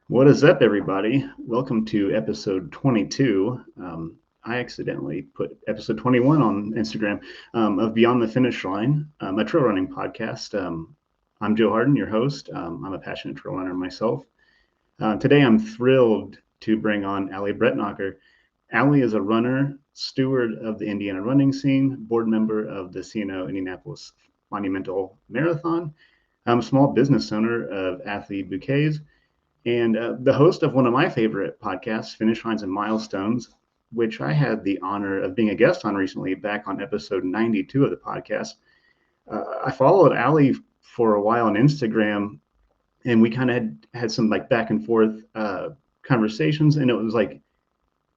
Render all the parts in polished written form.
What is up, everybody? Welcome to episode 22. I accidentally put episode 21 on Instagram of Beyond the Finish Line, a trail running podcast. I'm Joe Harden, your host. I'm a passionate trail runner myself. Today, I'm thrilled to bring on Allie Brettnacher. Allie is a runner, steward of the Indiana running scene, board member of the CNO Indianapolis Monumental Marathon, small business owner of Athlete Bouquets, and the host of one of my favorite podcasts, Finish Lines and Milestones, which I had the honor of being a guest on recently back on episode 92 of the podcast. I followed Allie for a while on Instagram, and we kind of had some like back and forth conversations, and it was like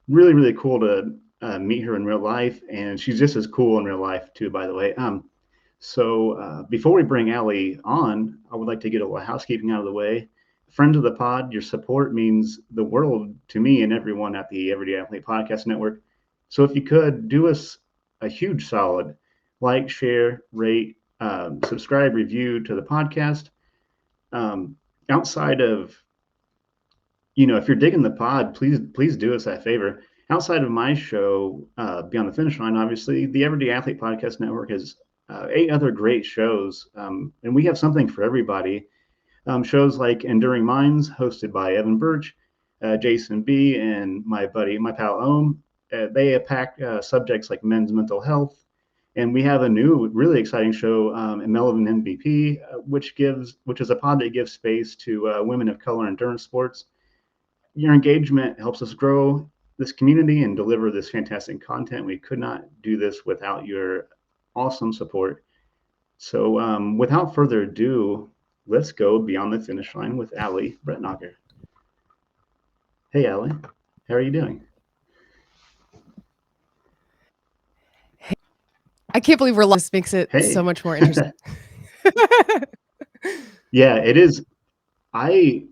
really, really cool to meet her in real life. And she's just as cool in real life, too, by the way. So before we bring Allie on, I would like to get a little housekeeping out of the way. Friends of the pod, your support means the world to me and everyone at the Everyday Athlete Podcast Network. So if you could do us a huge solid, like, share, rate, subscribe, review to the podcast. Outside of, if you're digging the pod, please do us that favor. Outside of my show, Beyond the Finish Line, obviously, the Everyday Athlete Podcast Network has 8 other great shows, and we have something for everybody. Shows like Enduring Minds, hosted by Evan Birch, Jason B., and my pal Ohm. They pack subjects like men's mental health. And we have a new, really exciting show, Melvin MVP, which is a pod that gives space to women of color in endurance sports. Your engagement helps us grow this community and deliver this fantastic content. We could not do this without your awesome support. So without further ado, let's go beyond the finish line with Allie Brettnacher. Hey, Allie, how are you doing? I can't believe we're live. This makes it so much more interesting. Yeah, it is. I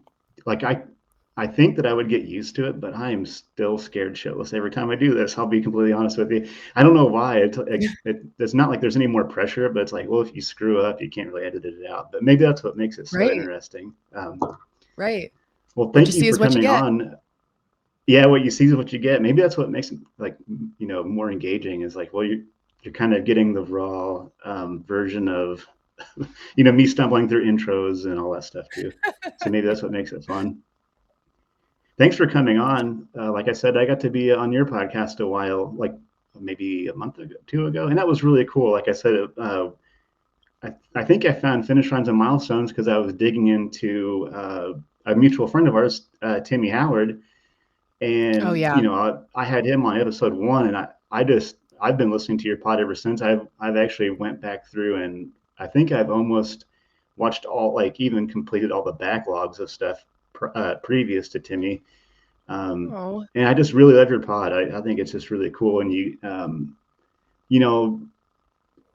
think that I would get used to it, but I am still scared shitless every time I do this. I'll be completely honest with you. I don't know why. It's not like there's any more pressure, but it's like, well, if you screw up, you can't really edit it out. But maybe that's what makes it so interesting. Right. Well, thank you for coming on. Yeah, what you see is what you get. Maybe that's what makes it more engaging. Is like, well, you're kind of getting the raw version of me stumbling through intros and all that stuff too. So maybe that's what makes it fun. Thanks for coming on. Like I said, I got to be on your podcast a while, like maybe a month ago, 2 ago, and that was really cool. Like I said, I think I found Finish Lines and Milestones because I was digging into a mutual friend of ours, Timmy Howard, and I had him on episode 1, and I've been listening to your pod ever since. I've actually went back through, and I think I've almost watched all, like even completed all the backlogs of stuff previous to Timmy. And I just really love your pod. I think it's just really cool. And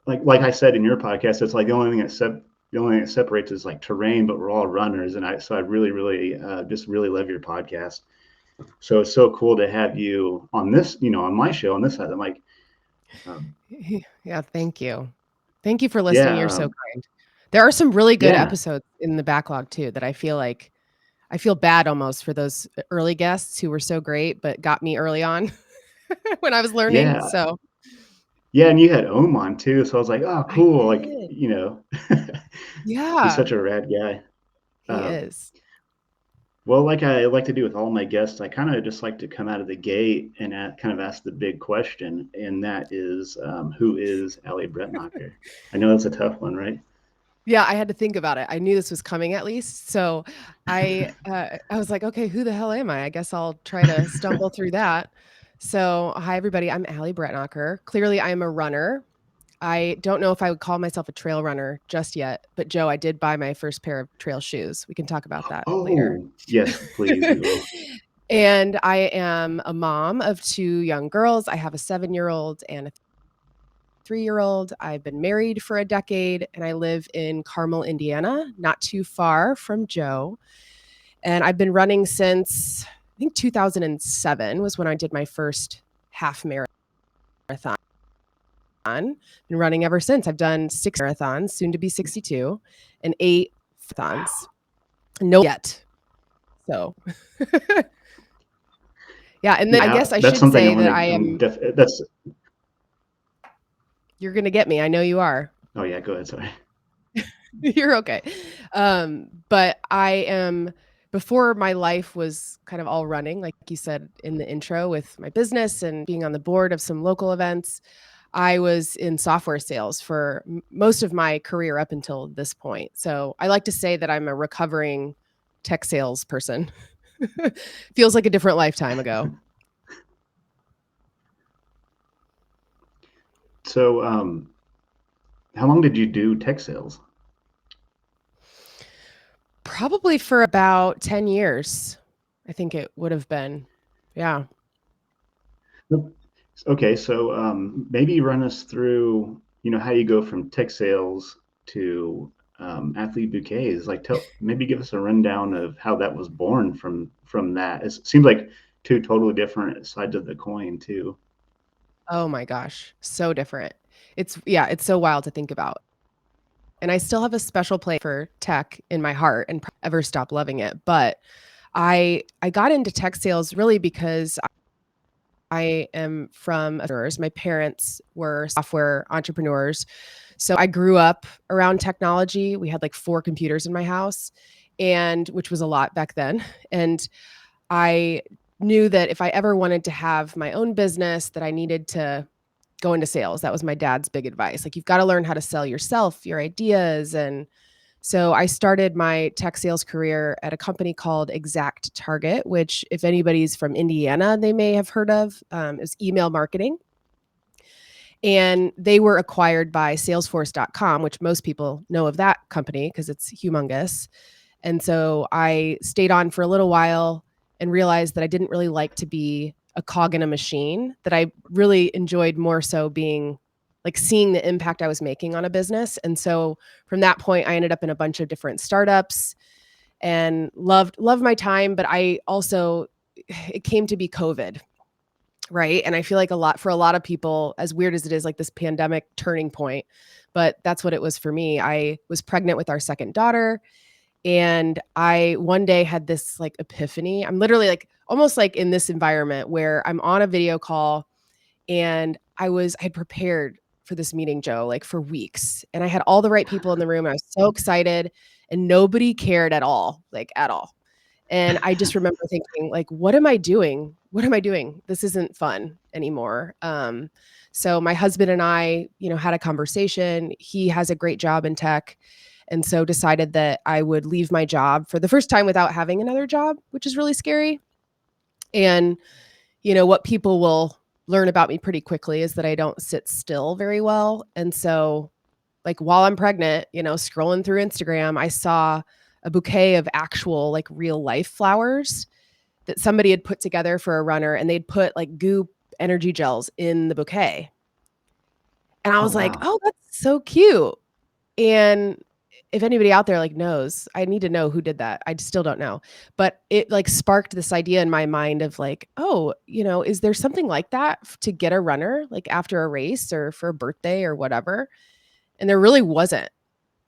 like I said in your podcast, it's like the only thing that separates is like terrain, but we're all runners. And I really just really love your podcast. So it's so cool to have you on this, on my show on this side. I'm like, yeah, thank you. Thank you for listening. You're so kind. There are some really good episodes in the backlog too, that I feel bad almost for those early guests who were so great, but got me early on when I was learning. Yeah. So yeah. And you had Ohm on too. So I was like, oh, cool. Like, yeah, he's such a rad guy. He is. Well, like I like to do with all my guests, I kind of just like to come out of the gate and kind of ask the big question. And that is, who is Allie Brettnacher? I know that's a tough one, right? Yeah, I had to think about it. I knew this was coming at least. So I was like, okay, who the hell am I? I guess I'll try to stumble through that. So hi, everybody. I'm Allie Brettnacher. Clearly, I'm a runner. I don't know if I would call myself a trail runner just yet, but Joe, I did buy my first pair of trail shoes. We can talk about that later. Yes, please. We will. And I am a mom of 2 young girls. I have a 7-year-old and a 3-year-old. I've been married for a decade, and I live in Carmel, Indiana, not too far from Joe. And I've been running since, I think 2007 was when I did my first half marathon. Been running ever since. I've done 6 marathons, soon to be 62, and 8 marathons. No yet. So yeah, and then I guess I that's should something say I'm that gonna. That's. you're gonna get me. I know you are. Oh yeah, go ahead. Sorry. You're okay. But I am before my life was kind of all running, like you said in the intro, with my business and being on the board of some local events. I was in software sales for most of my career up until this point. So I like to say that I'm a recovering tech sales person. Feels like a different lifetime ago. So, how long did you do tech sales? Probably for about 10 years, I think it would have been. Yeah. Okay, so maybe run us through, how you go from tech sales to athlete bouquets. Like, maybe give us a rundown of how that was born from that. It seems like two totally different sides of the coin, too. Oh my gosh, so different. It's so wild to think about. And I still have a special place for tech in my heart and ever stop loving it. But I got into tech sales really because I am from entrepreneurs. My parents were software entrepreneurs. So I grew up around technology. We had like 4 computers in my house, and which was a lot back then. And I knew that if I ever wanted to have my own business, that I needed to go into sales. That was my dad's big advice. Like, you've got to learn how to sell yourself, your ideas. And so I started my tech sales career at a company called Exact Target, which, if anybody's from Indiana, they may have heard of. Is email marketing. And they were acquired by Salesforce.com, which most people know of that company because it's humongous. And so I stayed on for a little while and realized that I didn't really like to be a cog in a machine, that I really enjoyed more so being like seeing the impact I was making on a business. And so from that point, I ended up in a bunch of different startups and loved my time. But I also, it came to be COVID, right? And I feel like for a lot of people, as weird as it is, like this pandemic turning point, but that's what it was for me. I was pregnant with our second daughter, and I one day had this like epiphany. I'm literally like almost like in this environment where I'm on a video call, and I had prepared for this meeting, Joe, like for weeks. And I had all the right people in the room. And I was so excited, and nobody cared at all, like at all. And I just remember thinking, like, what am I doing? What am I doing? This isn't fun anymore. So my husband and I, had a conversation. He has a great job in tech. And so decided that I would leave my job for the first time without having another job, which is really scary. And, what people will learn about me pretty quickly is that I don't sit still very well. And so, like, while I'm pregnant, scrolling through Instagram, I saw a bouquet of actual, like, real life flowers that somebody had put together for a runner, and they'd put like goop energy gels in the bouquet. And I Oh was like, wow. oh, that's so cute. And if anybody out there like knows, I need to know who did that. I still don't know. But it like sparked this idea in my mind of like, oh, is there something like that to get a runner like after a race or for a birthday or whatever? And there really wasn't.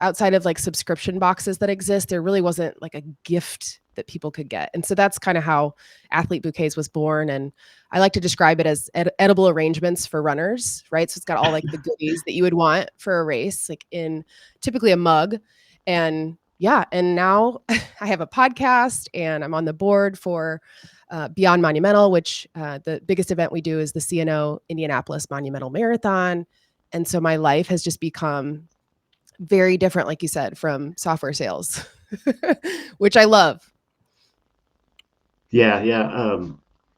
Outside of like subscription boxes that exist, there really wasn't like a gift that people could get. And so that's kind of how Athlete Bouquets was born. And I like to describe it as edible arrangements for runners, right? So it's got all like the goodies that you would want for a race, like in typically a mug. And yeah, and now I have a podcast, and I'm on the board for Beyond Monumental, which the biggest event we do is the CNO Indianapolis Monumental Marathon. And so my life has just become very different, like you said, from software sales, which I love. Yeah, yeah.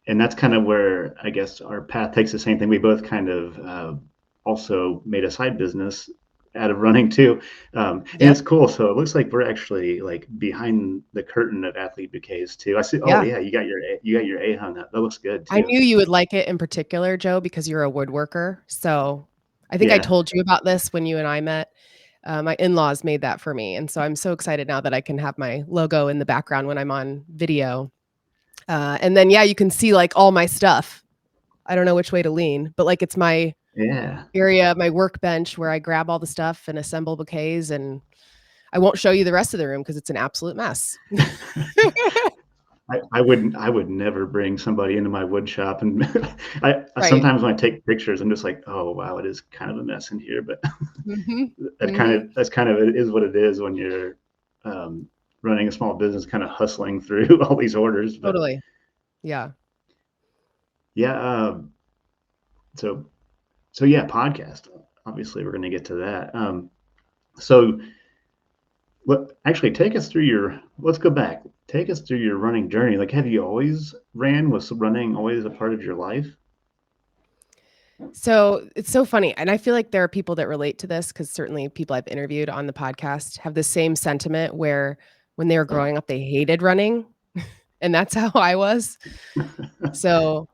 And that's kind of where I guess our path takes the same thing. We both kind of also made a side business out of running too. And Yep. it's cool. So it looks like we're actually like behind the curtain of athlete bouquets too. I see. Oh Yeah. yeah, you got your A hung up. That looks good I too. knew you would like it in particular, Joe, because you're a woodworker. So I think I Yeah. told you about this when you and I met. My in-laws made that for me. And so I'm so excited now that I can have my logo in the background when I'm on video. And then, yeah, you can see like all my stuff. I don't know which way to lean, but like it's my Yeah. area, my workbench where I grab all the stuff and assemble bouquets. And I won't show you the rest of the room because it's an absolute mess. I would never bring somebody into my wood shop, and Right. sometimes when I take pictures, I'm just like, oh wow, it is kind of a mess in here, but Mhm. Mhm. that's kind of, it is what it is when you're um, running a small business, kind of hustling through all these orders. But Totally. Yeah. yeah, so yeah, podcast. Obviously, we're going to get to that. So actually, take us through your. Let's go back. Take us through your running journey. Like, have you always ran? Was running always a part of your life? So it's so funny. And I feel like there are people that relate to this because certainly people I've interviewed on the podcast have the same sentiment where when they were growing up, they hated running. And that's how I was. So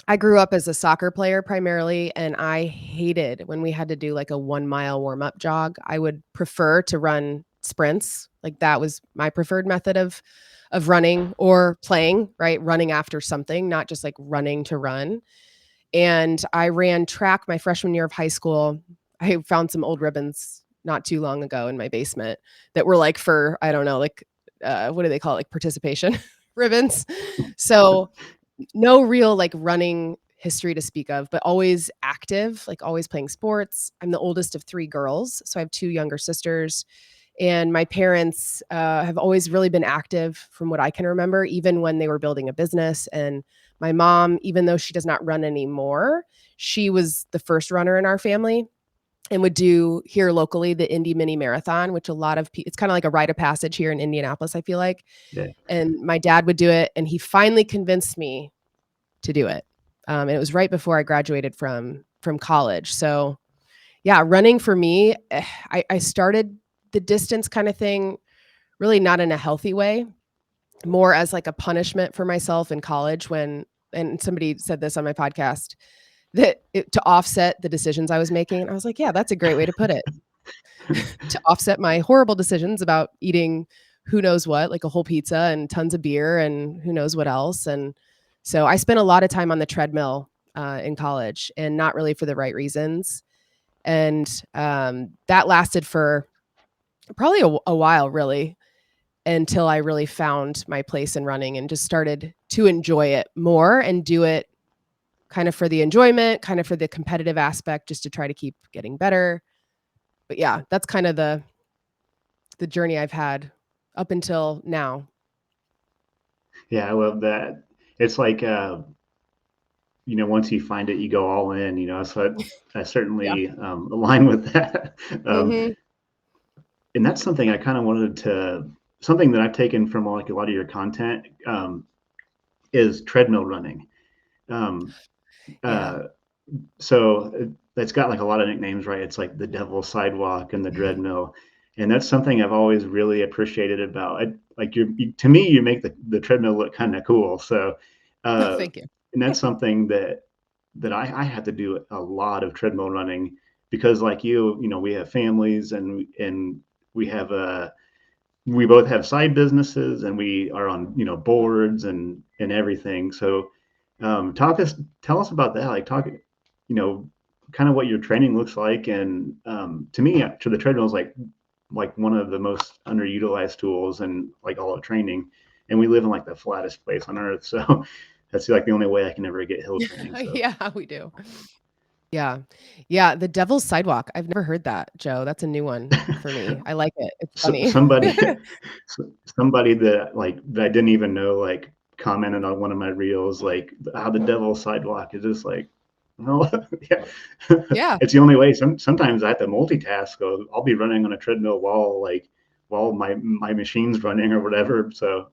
I grew up as a soccer player primarily, and I hated when we had to do like a 1 mile warm up jog. I would prefer to run sprints. Like that was my preferred method of running or playing, right? Running after something, not just like running to run. And I ran track my freshman year of high school. I found some old ribbons not too long ago in my basement that were like for, I don't know, like what do they call it? Like participation ribbons. So no real like running history to speak of, but always active, like always playing sports. I'm the oldest of three girls, so I have two younger sisters. And my parents have always really been active from what I can remember, even when they were building a business. And my mom, even though she does not run anymore, she was the first runner in our family and would do here locally the Indy Mini Marathon, which a lot of people, it's kind of like a rite of passage here in Indianapolis, I feel like. Yeah, And my dad would do it, and he finally convinced me to do it. And it was right before I graduated from college. So yeah, running for me, I started the distance kind of thing really not in a healthy way, more as like a punishment for myself in college when, and somebody said this on my podcast, to offset the decisions I was making. And I was like, yeah, that's a great way to put it. To offset my horrible decisions about eating who knows what, like a whole pizza and tons of beer and who knows what else. And so I spent a lot of time on the treadmill in college and not really for the right reasons. And that lasted for probably a while, really, until I really found my place in running and just started to enjoy it more and do it kind of for the enjoyment, kind of for the competitive aspect, just to try to keep getting better. But yeah, that's kind of the journey I've had up until now. yeah, I love that. It's like once you find it, you go all in. So I Yeah. certainly align with that. um, Mhm. and that's something I kind of wanted to, something that I've taken from like a lot of your content, is treadmill running. Um, Yeah. uh, so it's got like a lot of nicknames, right? It's like the Devil Sidewalk and the Dreadmill, and that's something I've always really appreciated about it. Like to me, you make the treadmill look kind of cool. So, uh, Thank you. and that's something that I have to do a lot of treadmill running because, like we have families, and we have we both have side businesses, and we are on boards and everything. So talk us tell us about that, like talk kind of what your training looks like. And to me, to the treadmill is like one of the most underutilized tools and like all of training, and we live in like the flattest place on earth, so that's like the only way I can ever get hill training. So Yeah, we do. Yeah. Yeah, the Devil's Sidewalk. I've never heard that, Joe. That's a new one for me. I like it. It's so funny. somebody somebody that I didn't even know like commented on one of my reels like how the Devil Sidewalk is just like, well, yeah, Yeah, it's the only way. Sometimes I have to multitask. So I'll be running on a treadmill while my machine's running or whatever. So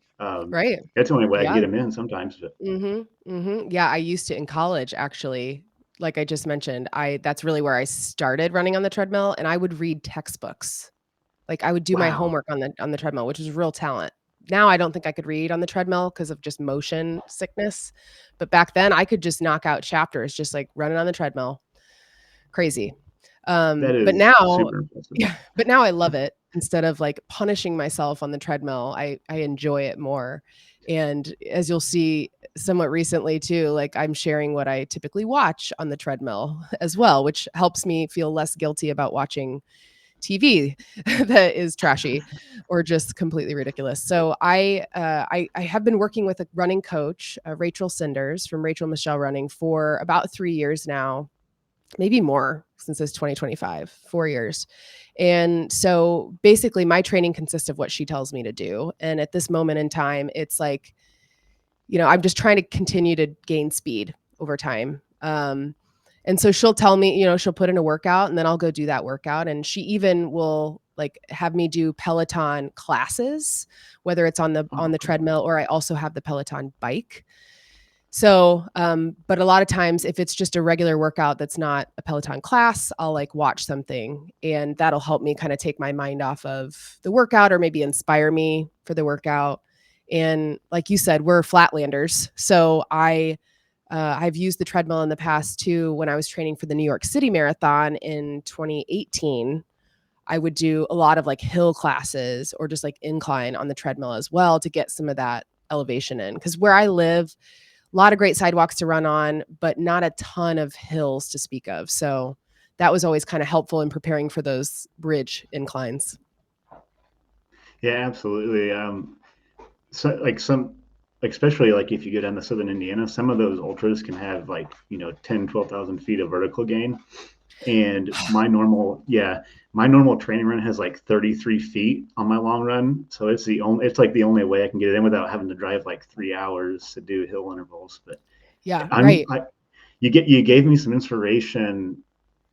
right. that's the only way I can Yeah. get them in sometimes. But Mhm, mhm. Yeah, I used to in college, actually. Like I just mentioned, I that's really where I started running on the treadmill, and I would read textbooks. Like, I would do my wow, homework on the treadmill, which is real talent. Now I don't think I could read on the treadmill because of just motion sickness, but back then, I could just knock out chapters just, like, running on the treadmill. Crazy. that But is now super impressive. yeah, but now I love it. Instead of, like, punishing myself on the treadmill, I enjoy it more, and as you'll see somewhat recently too, like, I'm sharing what I typically watch on the treadmill as well, which helps me feel less guilty about watching TV that is trashy or just completely ridiculous. So I have been working with a running coach, Rachel Cinders from Rachel Michelle Running for about 3 years now, maybe more since it's 2025, 4 years. And so basically my training consists of what she tells me to do. And at this moment in time, it's like, I'm just trying to continue to gain speed over time. And so she'll tell me, she'll put in a workout and then I'll go do that workout. And she even will like have me do Peloton classes, whether it's on Oh, the cool. treadmill, or I also have the Peloton bike. So, but a lot of times if it's just a regular workout that's not a Peloton class, I'll like watch something and that'll help me kind of take my mind off of the workout or maybe inspire me for the workout. And like you said, we're flatlanders. So I've used the treadmill in the past too. When I was training for the New York City Marathon in 2018, I would do a lot of like hill classes or just like incline on the treadmill as well to get some of that elevation in. Because where I live, a lot of great sidewalks to run on, but not a ton of hills to speak of. So that was always kind of helpful in preparing for those bridge inclines. Yeah, absolutely. So like especially like if you go down to southern Indiana, some of those ultras can have like 10, 12,000 feet of vertical gain. And my normal training run has like 33 feet on my long run. So it's like the only way I can get it in without having to drive like 3 hours to do hill intervals. But Yeah, I'm right. I you gave me some inspiration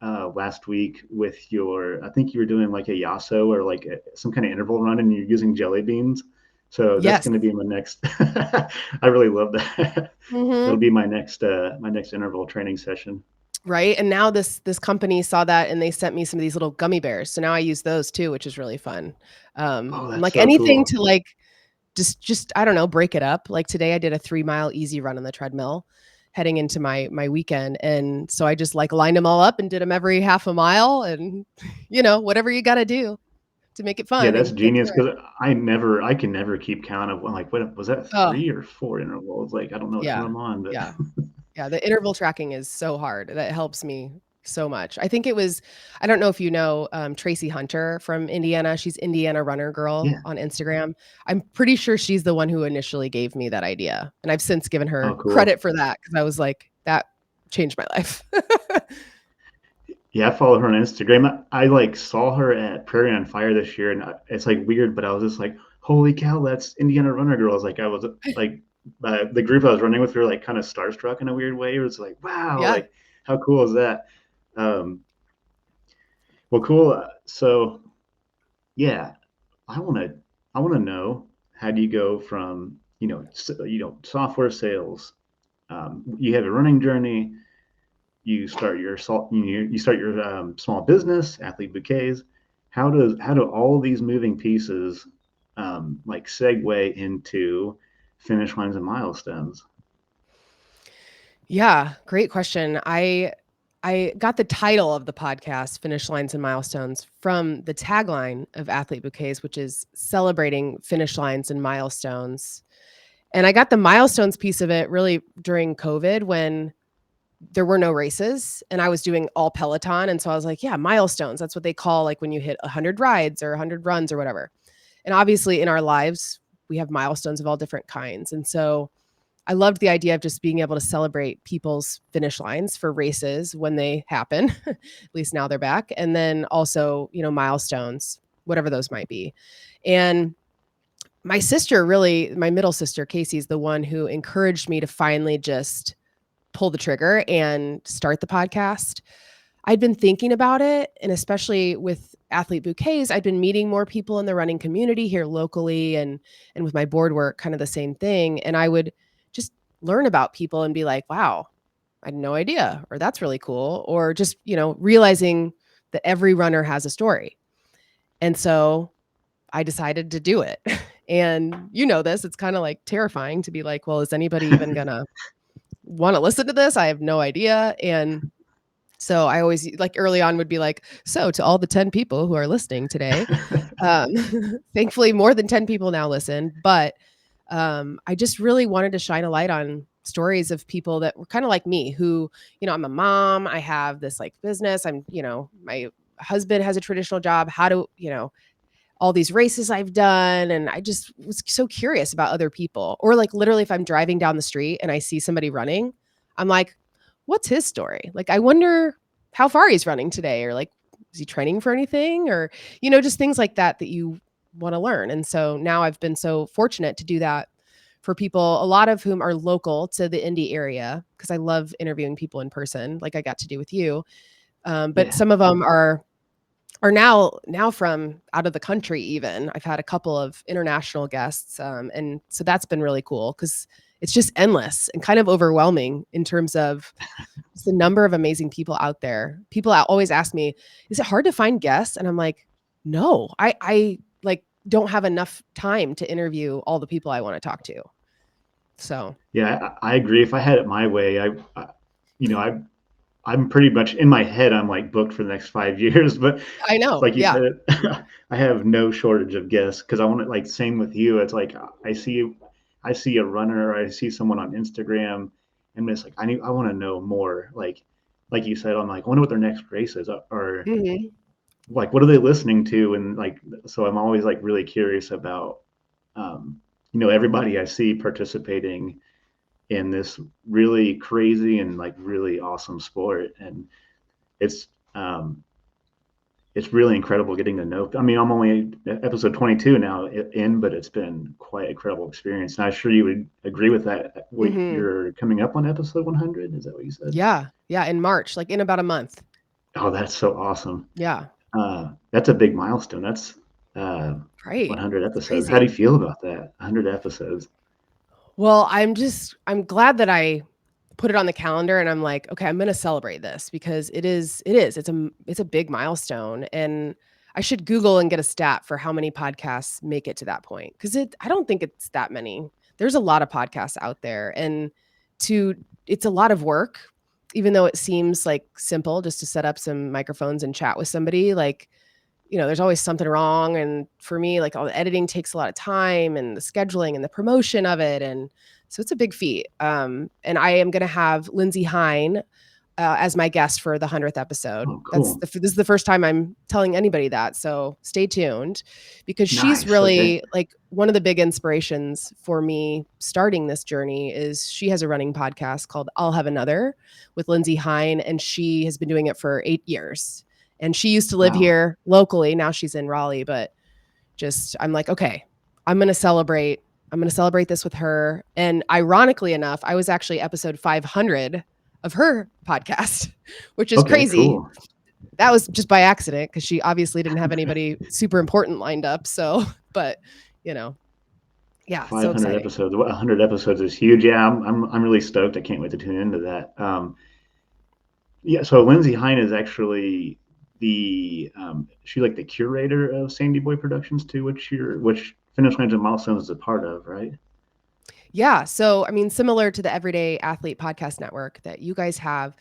last week with I think you were doing like a yasso or like some kind of interval run and you're using jelly beans. So that's Yes. going to be my next. I really love that. That'll Hmm. be my next interval training session. Right. And now this company saw that and they sent me some of these little gummy bears. So now I use those too, which is really fun. Oh, And that's like so anything cool. to like just I don't know, break it up. Like today I did a 3 mile easy run on the treadmill heading into my weekend. And so I just like lined them all up and did them every half a mile and whatever you got to do to make it Yeah, fun that's and get genius through it. because I can never keep count of like what was that Oh, 3 or 4 intervals? Like I don't know which one yeah. I'm on, but Yeah. Yeah, the interval tracking is so hard. That helps me so much. I think it was I don't know if you know, Tracy Hunter from Indiana. She's Indiana Runner Girl yeah. on Instagram. I'm pretty sure she's the one who initially gave me that idea, and I've since given Oh, her cool. credit for that because I was like, "That changed my life." Yeah, I follow her on Instagram. I like saw her at Prairie on Fire this year, and it's like weird, but I was just like, "Holy cow, that's Indiana Runner Girls!" Like I was like, the group I was running with, we were like kind of starstruck in a weird way. It was like, "Wow, Yeah. like how cool is that?" Um, well, cool. So yeah, I want to I want to know, how do you go from software sales? You have a running journey. You start your small business, Athlete Bouquets. How do all these moving pieces like segue into finish lines and milestones? Yeah, great question. I got the title of the podcast, Finish Lines and Milestones, from the tagline of Athlete Bouquets, which is celebrating finish lines and milestones. And I got the milestones piece of it really during COVID when there were no races and I was doing all Peloton. And so I was like, yeah, milestones. That's what they call like when you hit 100 rides or 100 runs or whatever. And obviously in our lives, we have milestones of all different kinds. And so I loved the idea of just being able to celebrate people's finish lines for races when they happen. At least now they're back. And then also, milestones, whatever those might be. And my sister really, my middle sister, Casey, is the one who encouraged me to finally just pull the trigger and start the podcast. I'd been thinking about it, and especially with Athlete Bouquets, I'd been meeting more people in the running community here locally and with my board work, kind of the same thing. And I would just learn about people and be like, wow, I had no idea, or that's really cool. Or just, realizing that every runner has a story. And so I decided to do it. And this, it's kind of like terrifying to be like, well, is anybody even gonna want to listen to this? I have no idea. And so I always like early on would be like, so to all the 10 people who are listening today, um, thankfully more than 10 people now listen, but I just really wanted to shine a light on stories of people that were kind of like me who, I'm a mom, I have this like business, I'm, my husband has a traditional job. How do, all these races I've done. And I just was so curious about other people. Or like literally, if I'm driving down the street and I see somebody running, I'm like, what's his story? Like, I wonder how far he's running today, or like, is he training for anything? Or, just things like that that you want to learn. And so now I've been so fortunate to do that for people, a lot of whom are local to the Indy area, because I love interviewing people in person, like I got to do with you. But Yeah. some of them are now from out of the country even. I've had a couple of international guests, and so that's been really cool because it's just endless and kind of overwhelming in terms of the number of amazing people out there. People always ask me, "Is it hard to find guests?" And I'm like, "No, I like don't have enough time to interview all the people I want to talk to." So, Yeah, I agree. If I had it my way, you know, I'm pretty much in my head. I'm like booked for the next 5 years, but I it's know, like you yeah. said, I have no shortage of guests because I want to like same with you. It's like I see a runner, or I see someone on Instagram, and it's like I want to know more. Like you said, I'm like I wonder what their next race is, or Mhm. like what are they listening to, and like so I'm always like really curious about everybody I see participating in this really crazy and like really awesome sport, and it's um it's really incredible getting to know. I mean, I'm only episode 22 now in, but it's been quite a incredible experience. And I'm sure you would agree with that. Mhm. You're coming up on episode 100. Is that what you said? Yeah. Yeah, in March, like in about a month. Oh, that's so awesome. Yeah. That's a big milestone. That's uh, Right. 100 It's episodes. How do crazy. you feel about that? 100 episodes. Well, I'm glad that I put it on the calendar and I'm like, okay, I'm going to celebrate this because it's a big milestone, and I should Google and get a stat for how many podcasts make it to that point, cuz I don't think it's that many. There's a lot of podcasts out there, and to it's a lot of work, even though it seems like simple just to set up some microphones and chat with somebody. Like, there's always something wrong. And for me, like all the editing takes a lot of time, and the scheduling and the promotion of it. And so it's a big feat. And I am going to have Lindsay Hine as my guest for the 100th episode. Oh, cool. This is the first time I'm telling anybody that. So stay tuned, because she's Nice. Okay. really like one of the big inspirations for me starting this journey. Is she has a running podcast called I'll Have Another with Lindsay Hine, and she has been doing it for 8 years. And she used to live Wow. here locally. Now she's in Raleigh, but I'm like, okay, I'm going to celebrate. I'm going to celebrate this with her. And ironically enough, I was actually episode 500 of her podcast, which is Okay, crazy. cool. That was just by accident because she obviously didn't have anybody super important lined up. So, but you know, yeah, so 500 exciting. episodes. 100 episodes is huge. Yeah, I'm really stoked. I can't wait to tune into that. Yeah, so Lindsay Hine is actually she like the curator of Sandy Boy Productions too, which Finish Lines and Milestones is a part of, right? Yeah. So, I mean, similar to the Everyday Athlete Podcast Network that you guys have,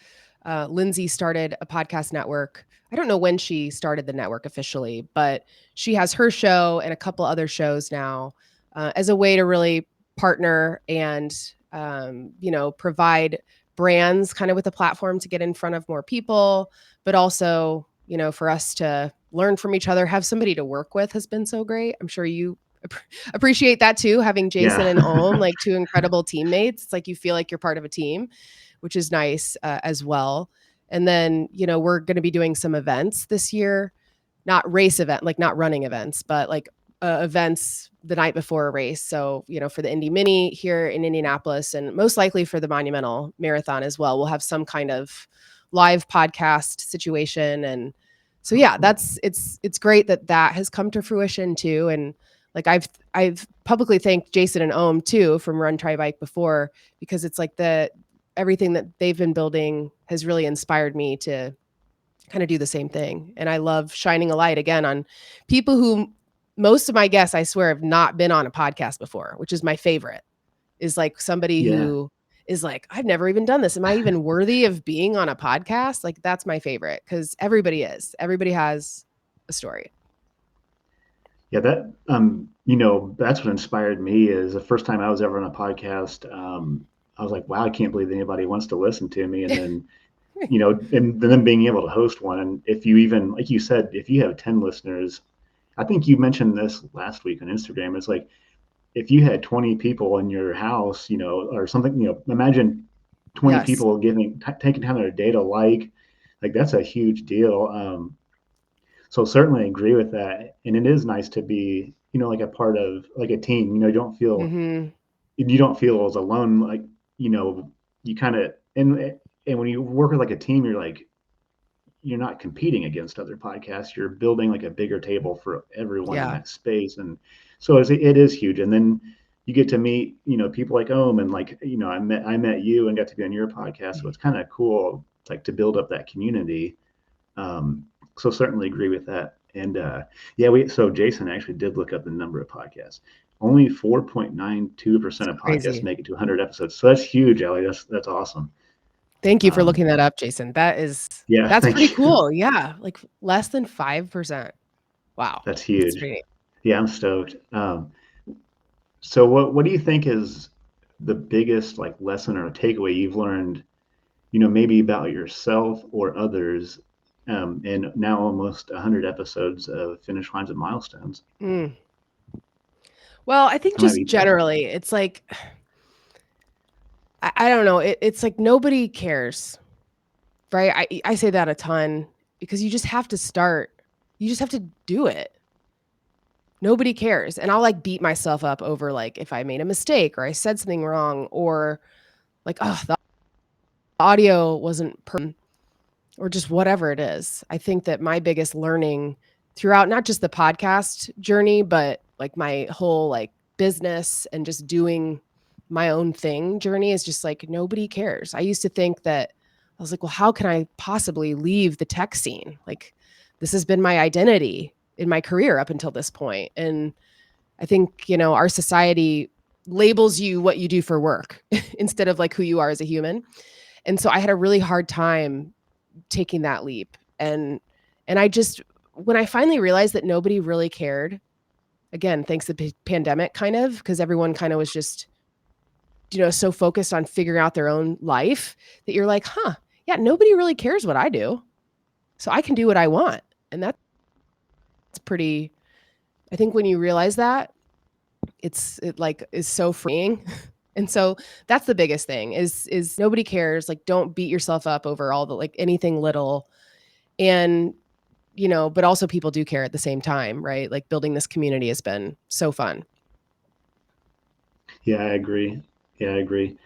Lindsay started a podcast network. I don't know when she started the network officially, but she has her show and a couple other shows now as a way to really partner and, provide brands kind of with a platform to get in front of more people, but also, for us to learn from each other, have somebody to work with has been so great. I'm sure you appreciate that too, having Jason Yeah. and Ohm, like two incredible teammates. It's like you feel like you're part of a team, which is nice as well. And then, we're going to be doing some events this year, not race event, like not running events, but like events the night before a race. So, for the Indy Mini here in Indianapolis, and most likely for the Monumental Marathon as well, we'll have some kind of live podcast situation. And so, Oh, yeah, cool. it's great that has come to fruition too. And like I've publicly thanked Jason and Ohm too from Run Try Bike before, because it's like everything that they've been building has really inspired me to kind of do the same thing. And I love shining a light again on people who, most of my guests, I swear, have not been on a podcast before, which is my favorite. Is like somebody Yeah. who is like, I've never even done this. Am I even worthy of being on a podcast? Like, that's my favorite, because everybody is. Everybody has a story. Yeah, that's what inspired me is the first time I was ever on a podcast. I was like, wow, I can't believe anybody wants to listen to me. And then and then being able to host one. And if you even, like you said, if you have 10 listeners, I think you mentioned this last week on Instagram. It's like if you had 20 people in your house, or something, imagine 20 Yes. people taking time out of their day to like that's a huge deal. So certainly agree with that. And it is nice to be, like a part of like a team, Mm-hmm. you don't feel as alone. Like, you know, you kind of, and when you work with like a team, you're not competing against other podcasts. You're building like a bigger table for everyone in Yeah. that space. And so it is huge. And then you get to meet, people like Ohm and like, I met you and got to be on your podcast. So it's kind of cool, like to build up that community. Um, so certainly agree with that. And yeah, so Jason actually did look up the number of podcasts. Only 4.92% of podcasts Crazy. make it to 100 episodes. So that's huge, Ellie. That's awesome. Thank you for Um, looking that up, Jason. yeah, That's thank pretty you. cool. Yeah, like less than 5%. Wow. That's That's huge. pretty neat. Yeah, I'm stoked. So what do you think is the biggest like lesson or takeaway you've learned, maybe about yourself or others, and now almost 100 episodes of Finish Lines and Milestones? Mm. Well, I think Or just maybe, generally, it's like I don't know. It's like nobody cares, right? I say that a ton because you just have to start. You just have to do it. Nobody cares, and I'll like beat myself up over like if I made a mistake or I said something wrong or like oh the audio wasn't or just whatever it is. I think that my biggest learning throughout not just the podcast journey, but like my whole like business and just doing my own thing journey is just like nobody cares. I used to think that I was like, well, how can I possibly leave the tech scene? Like this has been my identity in my career up until this point. And I think, our society labels you what you do for work instead of like who you are as a human. And so I had a really hard time taking that leap. And I just when I finally realized that nobody really cared, again, thanks to the pandemic kind of, because everyone kind of was just, so focused on figuring out their own life that you're like, huh, yeah, nobody really cares what I do. So I can do what I want. And that's pretty I think when you realize that, it like is so freeing. And so that's the biggest thing is nobody cares. Like don't beat yourself up over all the like anything little. And but also people do care at the same time, right? Like building this community has been so fun. yeah, I agree. Yeah, I agree.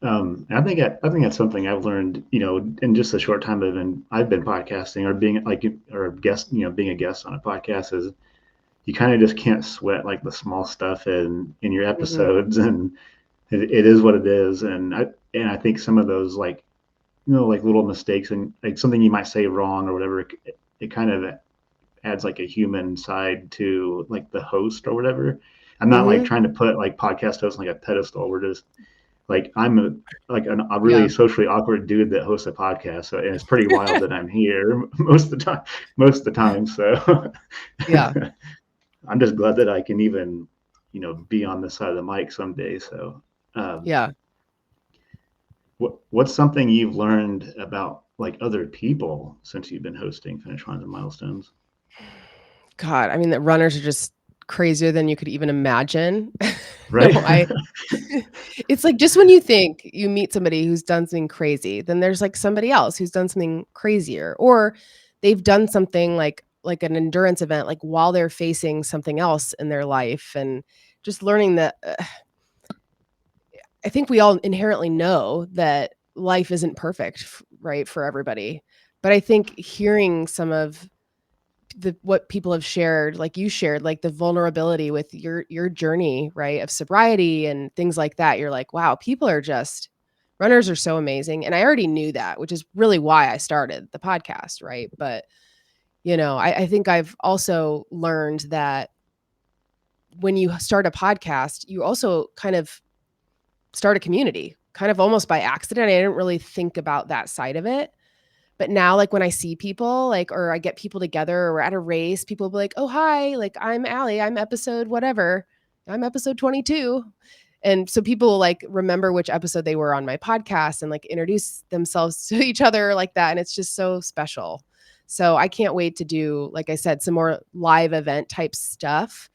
I think that's something I've learned, in just a short time I've been podcasting or being like or a guest, being a guest on a podcast is you kind of just can't sweat like the small stuff in your Mhm. episodes, and it is what it is. And I think some of those like like little mistakes and like something you might say wrong or whatever, it kind of adds like a human side to like the host or whatever. I'm not like Mhm. trying to put like podcast hosts on like a pedestal. We're just like a really Yeah. socially awkward dude that hosts a podcast. So and it's pretty wild that I'm here most of the time. Most of the time, so Yeah. I'm just glad that I can even be on this side of the mic someday. So, um, Yeah. what's something you've learned about like other people since you've been hosting Finish Lines and Milestones? God, I mean, the runners are just crazier than you could even imagine. No, Right? it's like just when you think you meet somebody who's done something crazy, then there's like somebody else who's done something crazier, or they've done something like an endurance event, like while they're facing something else in their life, and just learning that I think we all inherently know that life isn't perfect, right, for everybody. But I think hearing some of what people have shared, like you shared, like the vulnerability with your journey, right, of sobriety and things like that, you're like, wow, people are just runners are so amazing. And I already knew that, which is really why I started the podcast, right? But I think I've also learned that when you start a podcast, you also kind of start a community kind of almost by accident. I didn't really think about that side of it. But now, like when I see people, like, or I get people together or we're at a race, people will be like, oh, hi, like I'm Allie, I'm episode whatever, I'm episode 22. And so people will like remember which episode they were on my podcast and like introduce themselves to each other like that. And it's just so special. So I can't wait to do, like I said, some more live event type stuff,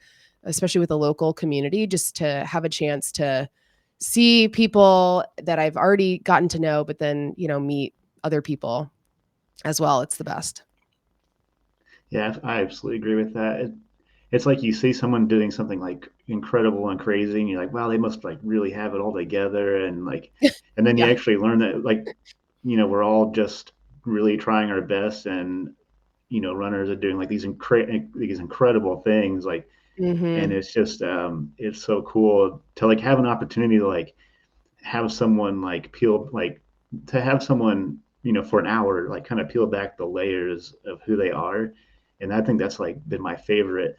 especially with the local community, just to have a chance to see people that I've already gotten to know, but then, meet other people as well. It's the best. Yeah, I absolutely agree with that. It's like you see someone doing something like incredible and crazy, and you're like, wow, they must like really have it all together, and like, and then you Yeah. actually learn that like, we're all just really trying our best, and runners are doing like these incredible things, like, and Hmm. it's just it's so cool to like have an opportunity to like have someone like peel like to have someone for an hour like kind of peel back the layers of who they are, and I think that's like been my favorite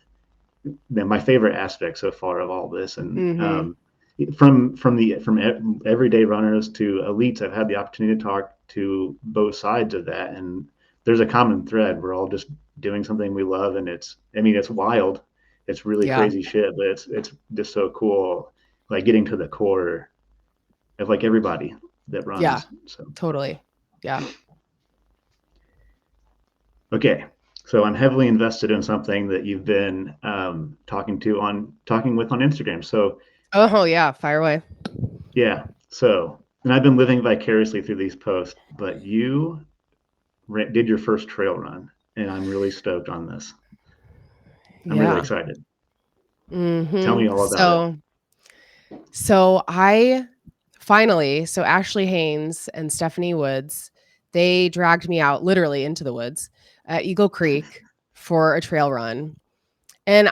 aspect so far of all this. And Hmm. from everyday runners to elites, I've had the opportunity to talk to both sides of that, and there's a common thread. We're all just doing something we love, and it's wild, it's really Yeah. crazy shit, but it's just so cool, like getting to the core of like everybody that Yeah. runs. So Totally. Yeah. okay, so I'm heavily invested in something that you've been talking with on Instagram. So Oh, yeah. Fire away. yeah. So, and I've been living vicariously through these posts, but you did your first trail run, and I'm really stoked on this. I'm really Yeah. excited. Tell Hmm. me all about it. So so Ashley Haynes and Stephanie Woods, they dragged me out literally into the woods at Eagle Creek for a trail run. And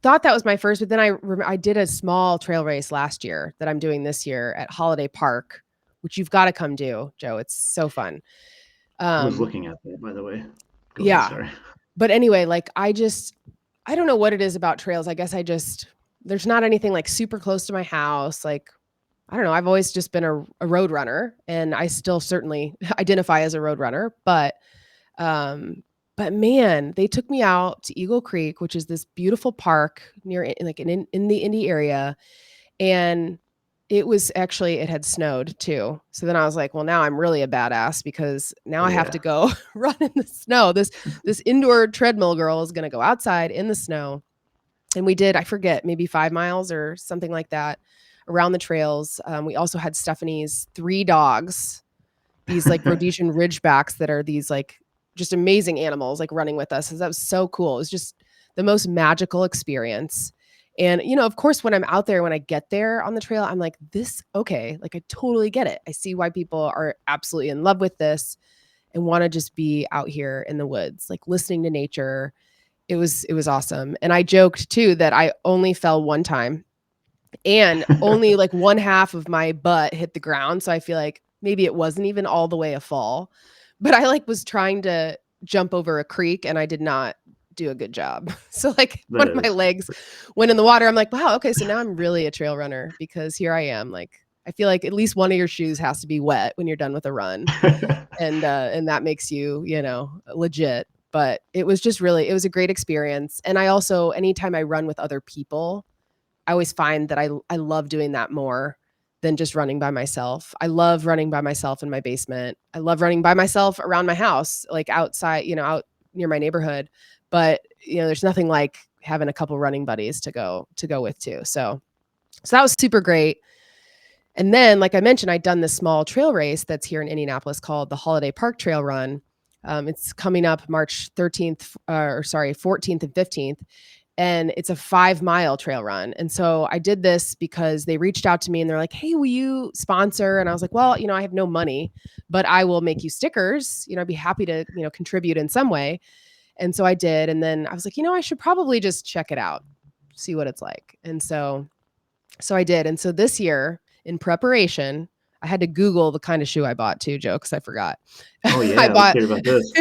thought that was my first, but then I did a small trail race last year that I'm doing this year at Holiday Park, which you've got to come do, Joe. It's so fun. I was Um, looking at that, by the way. Go ahead. yeah. Sorry. But anyway, like I don't know what it is about trails. I guess there's not anything like super close to my house. Like, I don't know. I've always just been a road runner, and I still certainly identify as a road runner. Um, but man, they took me out to Eagle Creek, which is this beautiful park near like in the Indy area. And it had snowed too. So then I was like, well, now I'm really a badass because now Oh I have yeah. to go run in the snow. This indoor treadmill girl is going to go outside in the snow. And we did, I forget, maybe 5 miles or something like that around the trails. We also had Stephanie's 3 dogs, these like Rhodesian Ridgebacks that are these like just amazing animals like running with us. That was so cool. It was just the most magical experience. And, of course, when I'm out there, when I get there on the trail, I'm like, okay, like I totally get it. I see why people are absolutely in love with this and want to just be out here in the woods, like listening to nature. It was awesome. And I joked too that I only fell one time and only like one half of my butt hit the ground. So I feel like maybe it wasn't even all the way a fall, but I like was trying to jump over a creek and I did not do a good job. So like That one of my is. legs went in the water. I'm like, wow, okay, so now I'm really a trail runner because here I am. Like I feel like at least one of your shoes has to be wet when you're done with a run. And that makes you, legit. But it was a great experience. And I also anytime I run with other people, I always find that I love doing that more than just running by myself. I love running by myself in my basement. I love running by myself around my house, like outside, out near my neighborhood. But there's nothing like having a couple running buddies to go with too. So that was super great. And then, like I mentioned, I'd done this small trail race that's here in Indianapolis called the Holiday Park Trail Run. It's coming up March 13th, or sorry, 14th and 15th, and it's a 5 mile trail run. And so I did this because they reached out to me and they're like, hey, will you sponsor? And I was like, well, I have no money, but I will make you stickers. I'd be happy to, contribute in some way. And so I did. And then I was like, I should probably just check it out, see what it's like. And so I did. And so this year in preparation, I had to Google the kind of shoe I bought too, Joe, because I forgot. Oh I yeah. Let's bought hear about this.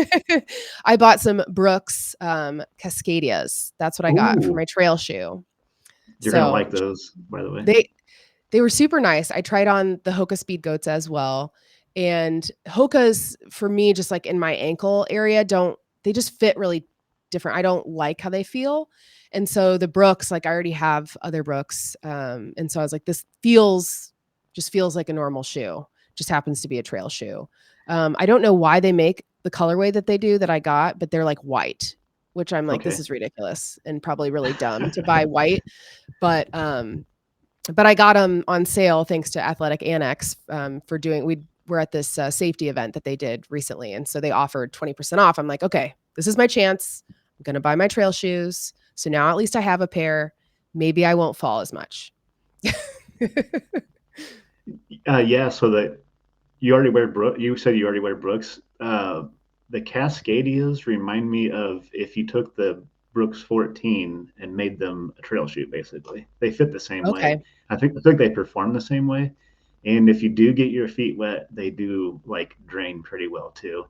I bought some Brooks Cascadias. That's what I got for Ooh, my trail shoe. you're gonna So like those, by the way. they they were super nice. I tried on the Hoka Speed Goats as well. And Hoka's for me, just like in my ankle area, don't they just fit really different. I don't like how they feel. And so the Brooks, like I already have other Brooks. And so I was like, this just feels like a normal shoe. Just happens to be a trail shoe. I don't know why they make the colorway that they do that I got, but they're like white, which I'm like, this Okay. is ridiculous and probably really dumb to buy white. But I got them on sale thanks to Athletic Annex for doing. We were at this safety event that they did recently, and so they offered 20% off. I'm like, okay, this is my chance. I'm gonna buy my trail shoes. So now at least I have a pair. Maybe I won't fall as much. Yeah. So that you already wear Brook. You said you already wear Brooks. The Cascadias remind me of if you took the Brooks 14 and made them a trail shoe. Basically, they fit the same way. Okay. I think they perform the same way. And if you do get your feet wet, they do like drain pretty well too.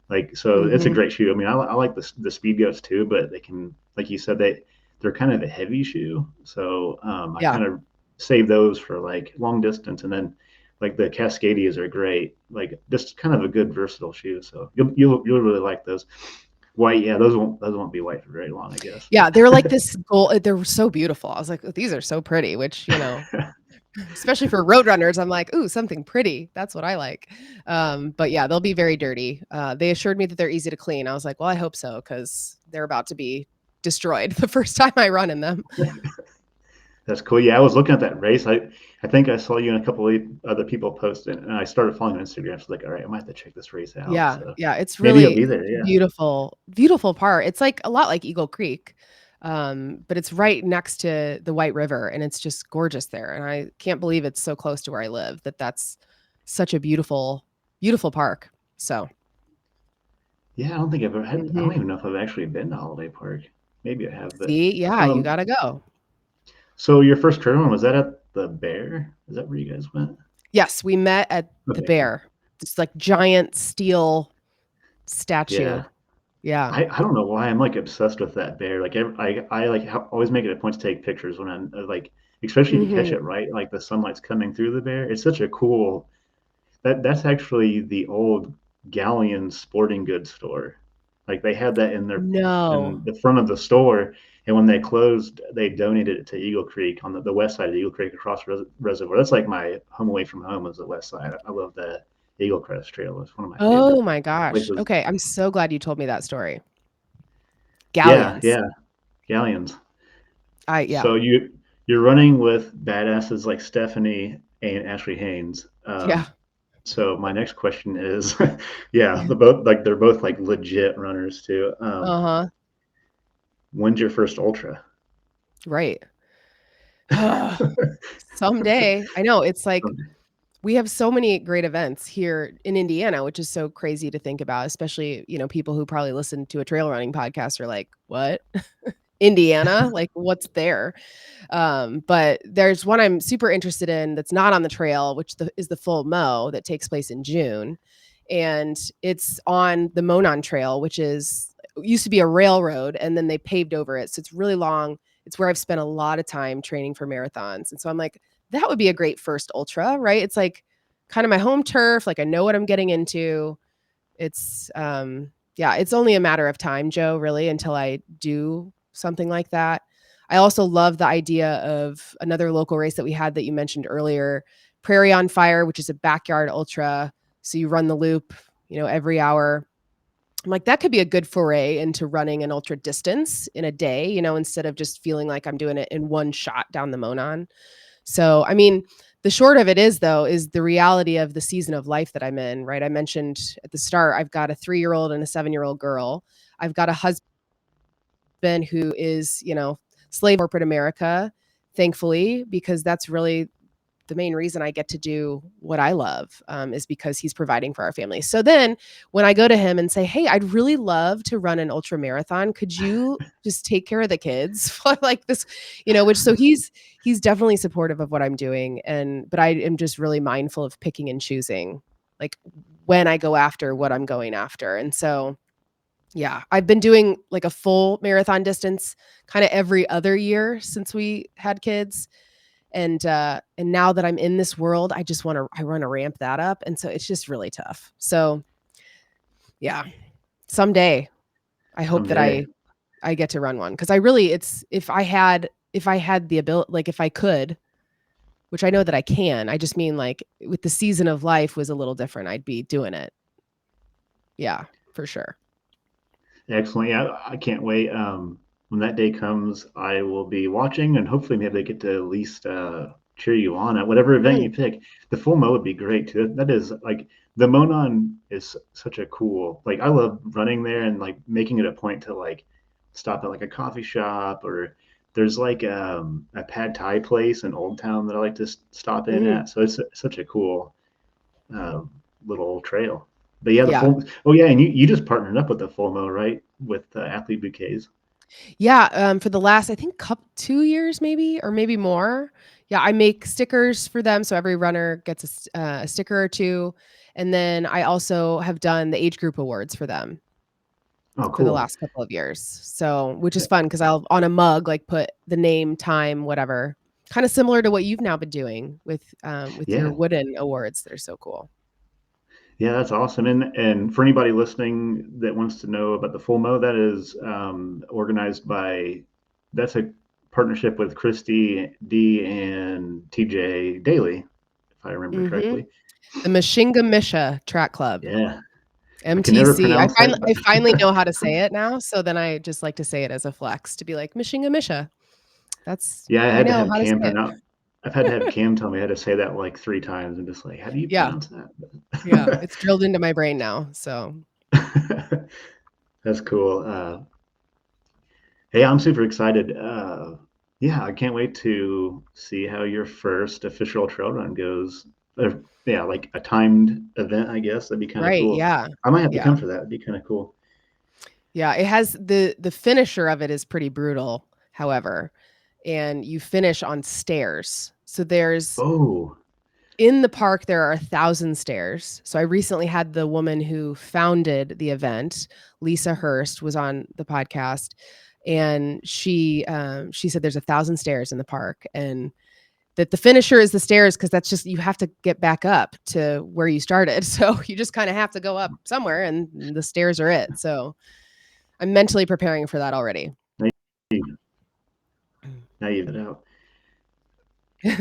Like so, it's a Hmm. great shoe. I mean, I like the speed goats too, but they can, like you said, they're kind of a heavy shoe. So I Yeah. kind of save those for like long distance, and then like the Cascadias are great. Like just kind of a good versatile shoe. So you'll really like those. White, yeah, those won't be white for very long, I guess. Yeah. They're like this gold. They're so beautiful. I was like, these are so pretty, which, especially for road runners, I'm like, ooh, something pretty. That's what I like. But yeah, they'll be very dirty. They assured me that they're easy to clean. I was like, well, I hope so, because they're about to be destroyed the first time I run in them. That's cool. Yeah, I was looking at that race. I think I saw you and a couple of other people posting, and I started following on Instagram. So I was like, all right, I might have to check this race out. Yeah, So yeah, it's maybe you'll really be there. a Yeah. beautiful, beautiful part. It's like a lot like Eagle Creek, but it's right next to the White River, and it's just gorgeous there. And I can't believe it's so close to where I live. That's such a beautiful, beautiful park. So, Yeah, I don't think I've ever had. I don't mhm. even know if I've actually been to Holiday Park. Maybe I have, but See, yeah, you um. gotta go. So your first trail run was that at the Bear? Is that where you guys went? Yes, we met at the Okay, cool. Bear. This like giant steel statue. Yeah, Yeah. I don't know why I'm like obsessed with that bear. Like I like always make it a point to take pictures when I'm like, especially if you catch Hmm. it right, like the sunlight's coming through the bear. It's such a cool. That's actually the old Galleon sporting goods store. Like they had that in No. the front of the store, and when they closed, they donated it to Eagle Creek on the west side of Eagle Creek across Reservoir. That's like my home away from home is the west side. I love the Eagle Crest Trail. It's one of my favorite Oh my gosh. places. Okay, I'm so glad you told me that story. Yeah, Galleons. yeah, Galleons. Yeah. So you're running with badasses like Stephanie and Ashley Haynes. Yeah. So my next question is, yeah, they're both like legit runners too. Uh-huh. When's your first ultra? Right. Someday. I know, it's like we have so many great events here in Indiana, which is so crazy to think about, especially, people who probably listen to a trail running podcast are like, "What? Indiana? Like, what's there?" But there's one I'm super interested in that's not on the trail, which is the full Mo that takes place in June. And it's on the Monon Trail, which used to be a railroad and then they paved over it. So it's really long. It's where I've spent a lot of time training for marathons. And so I'm like, that would be a great first ultra, right? It's like kind of my home turf. Like I know what I'm getting into. Yeah, it's only a matter of time, Joe, really, until I do something like that. I also love the idea of another local race that we had that you mentioned earlier, Prairie on Fire, which is a backyard ultra. So you run the loop, every hour. I'm like, that could be a good foray into running an ultra distance in a day, instead of just feeling like I'm doing it in one shot down the Monon. So, I mean, the short of it is, though, is the reality of the season of life that I'm in, right? I mentioned at the start, I've got a 3-year-old and a 7-year-old girl. I've got a husband who is, slave corporate America, thankfully, because that's really the main reason I get to do what I love, is because he's providing for our family. So then when I go to him and say, hey, I'd really love to run an ultra marathon. Could you just take care of the kids like this, so he's definitely supportive of what I'm doing. But I am just really mindful of picking and choosing like when I go after what I'm going after. And so, yeah, I've been doing like a full marathon distance kind of every other year since we had kids, and now that I'm in this world, I want to ramp that up, and so it's just really tough. So, yeah, someday I hope that Someday. I get to run one because I really it's if I had the ability, like if I could, which I know that I can. I just mean like with the season of life was a little different. I'd be doing it. Yeah, for sure. Excellent. Yeah, I can't wait. When that day comes, I will be watching, and hopefully, maybe I get to at least cheer you on at whatever event Mm, you pick. The full mo would be great too. That is like the Monon is such a cool. Like I love running there and like making it a point to like stop at like a coffee shop or there's like a pad thai place in Old Town that I like to stop in mm, at. So it's such a cool um, little trail. But yeah, the yeah. full. Oh yeah, and you just partnered up with the full mo, right? With Athlete Bouquets. Yeah, for the last, I think, 2 years maybe, or maybe more. Yeah, I make stickers for them, so every runner gets a sticker or 2, and then I also have done the age group awards for them Oh, for the cool. last couple of years. So, which is fun because 'cause I'll on a mug, like, put the name, time, whatever. Kinda similar to what you've now been doing with your Yeah, wooden awards. They're so cool. yeah, that's awesome. And for anybody listening that wants to know about the full mo, that is organized by. That's a partnership with Christy D and TJ Daly, if I remember Mhm. correctly. The Mashinga Misha Track Club. Yeah, I can never MTC. pronounce that, I but finally know how to say it now, so then I just like to say it as a flex to be like, "Mishinga Misha." That's yeah, I I had to know have how to Cam say it. pronounce. I've had to have Cam tell me how to say that like 3 times. I'm just like, how do you Yeah, pronounce yeah, that? it's drilled into my brain now, so That's cool. Hey, I'm super excited. Yeah, I can't wait to see how your first official trail run goes. Yeah, like a timed event, I guess. That'd be kind of right, cool. yeah, I might have to yeah, come for that. It'd be kind of cool. yeah, it has the finisher of it is pretty brutal, however, and you finish on stairs. So there's Oh, in the park, there are 1,000 stairs. So I recently had the woman who founded the event, Lisa Hurst, was on the podcast, and she said there's 1,000 stairs in the park, and that the finisher is the stairs because that's just you have to get back up to where you started. So you just kind of have to go up somewhere, and the stairs are it. So I'm mentally preparing for that already. now you, now you've it out.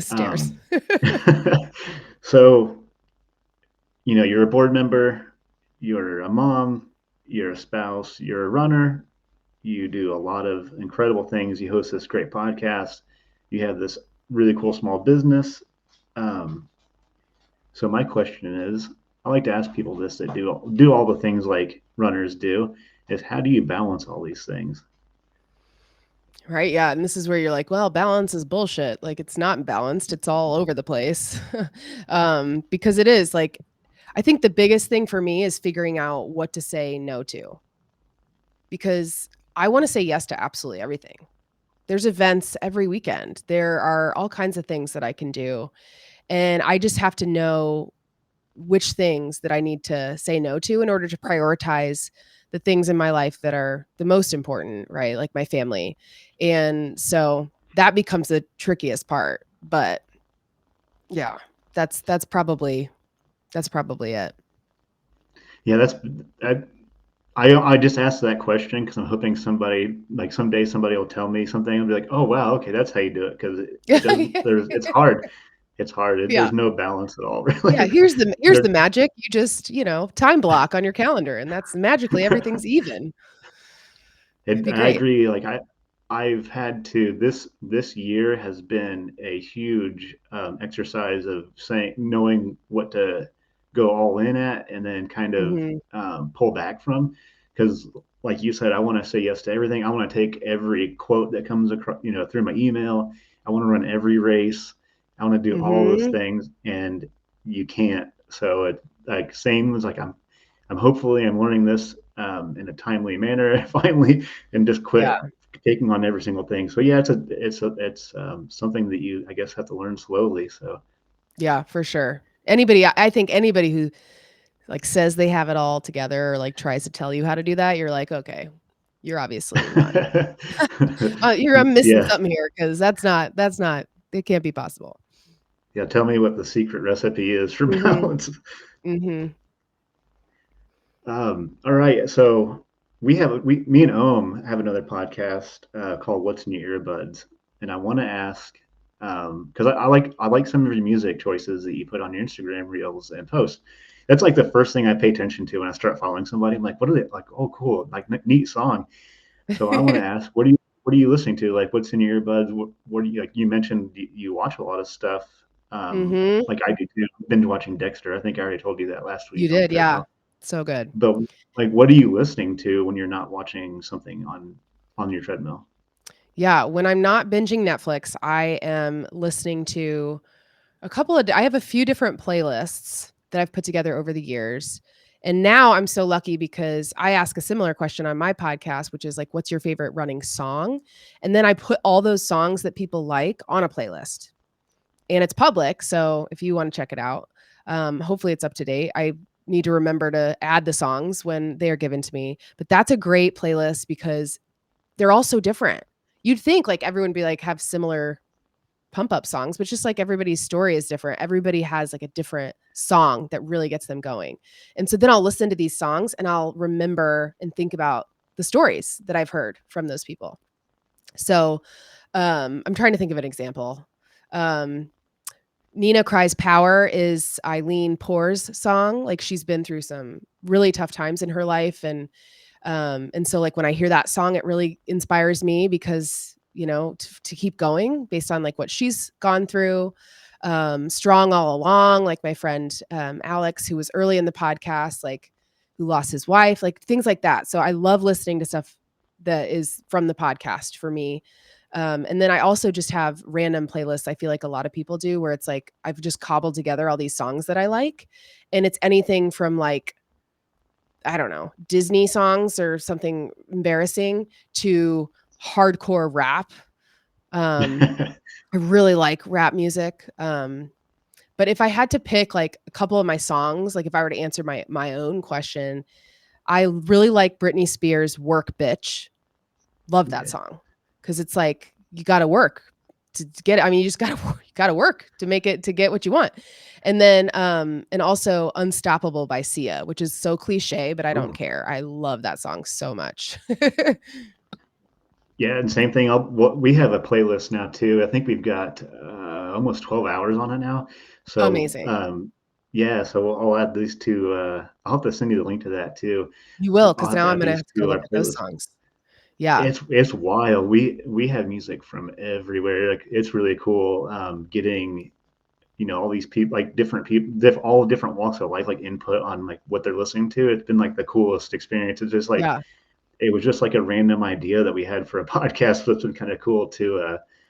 Stairs. Um, so, you're a board member, you're a mom, you're a spouse, you're a runner, you do a lot of incredible things. You host this great podcast. You have this really cool small business. Um, so my question is, I like to ask people this that do all the things like runners do, is how do you balance all these things? Right, yeah, and this is where you're like, "Well, balance is bullshit." Like, it's not balanced, it's all over the place. Because it is, like I think the biggest thing for me is figuring out what to say no to, because I wanna say yes to absolutely everything. There's events every weekend, there are all kinds of things that I can do, and I just have to know which things that I need to say no to in order to prioritize the things in my life that are the most important, right? Like my family. And so that becomes the trickiest part. But yeah, that's probably it. Yeah, I, I just asked that question because I'm hoping somebody like someday somebody will tell me something and be like, oh wow, okay, that's how you do it because it doesn't. It's hard. It's hard. Yeah. There's no balance at all, Yeah, really. here's the there, magic. You just, time block on your calendar and that's magically everything's even. It'd be I great. agree. Like I've had to this year has been a huge exercise of saying knowing what to go all in at and then kind of Mhm. pull back from because like you said, I want to say yes to everything. I want to take every quote that comes across through my email. I want to run every race. I want to do all those Mhm. things and you can't. So it like same as like I'm learning this in a timely manner finally and just quit Yeah. taking on every single thing. So yeah, it's something that you I guess have to learn slowly. So Yeah, for sure. I think anybody who like says they have it all together or like tries to tell you how to do that, you're like, okay, you're obviously not. I'm missing yeah, something here because that's not it can't be possible. yeah. Tell me what the secret recipe is for Mhm. balance. Mhm. All right, so. me and Ohm have another podcast called "What's in Your Earbuds," and I want to ask because I like some of your music choices that you put on your Instagram reels and posts. That's like the first thing I pay attention to when I start following somebody. I'm like, what are they like? Oh, cool, like neat song. So I want to ask, what are you listening to? Like, what's in your earbuds? What do you like? You mentioned you watch a lot of stuff. Mhm. Like I do too. I've been watching Dexter. I think I already told you that last You week on the did, yeah. treadmill. So good. But like, what are you listening to when you're not watching something on your treadmill? Yeah, when I'm not binging Netflix, I am listening to I have a few different playlists that I've put together over the years. And now I'm so lucky because I ask a similar question on my podcast, which is like, what's your favorite running song? And then I put all those songs that people like on a playlist. And it's public, so if you wanna check it out, hopefully it's up to date. I need to remember to add the songs when they are given to me, but that's a great playlist because they're all so different. You'd think, like, everyone would be, like, have similar pump up songs, but just like everybody's story is different. Everybody has, like, a different song that really gets them going, and so then I'll listen to these songs, and I'll remember and think about the stories that I've heard from those people. So, I'm trying to think of an example. Um Nina Cries Power is Eileen Poor's song, like, she's been through some really tough times in her life, and so, like, when I hear that song, it really inspires me because, to keep going based on, like, what she's gone through. Strong All Along, like, my friend, Alex, who was early in the podcast, like, who lost his wife, like, things like that. So I love listening to stuff that is from the podcast for me. And then I also just have random playlists. I feel like a lot of people do where it's like I've just cobbled together all these songs that I like. And it's anything from like, I don't know, Disney songs or something embarrassing to hardcore rap. I really like rap music. But if I had to pick like a couple of my songs, like if I were to answer my own question, I really like Britney Spears' "Work Bitch." Love that Okay. song because it's like you got to work to get it. I mean, you just got to you got to work to make it to get what you want. And then and also "Unstoppable" by Sia, which is so cliche, but I don't Ooh. care. I love that song so much. Yeah, and same thing. We have a playlist now too. I think we've got almost 12 hours on it now. So Amazing. yeah, so I'll add these two. I'll have to send you the link to that too. You will, I'll because have to now I'm add gonna these have to go to look our at those playlist. songs. Yeah. It's wild. We have music from everywhere. Like it's really cool getting all these people, like different people, all different walks of life, like input on like what they're listening to. It's been like the coolest experience. It's just like Yeah. it was just like a random idea that we had for a podcast. So it's been kind of cool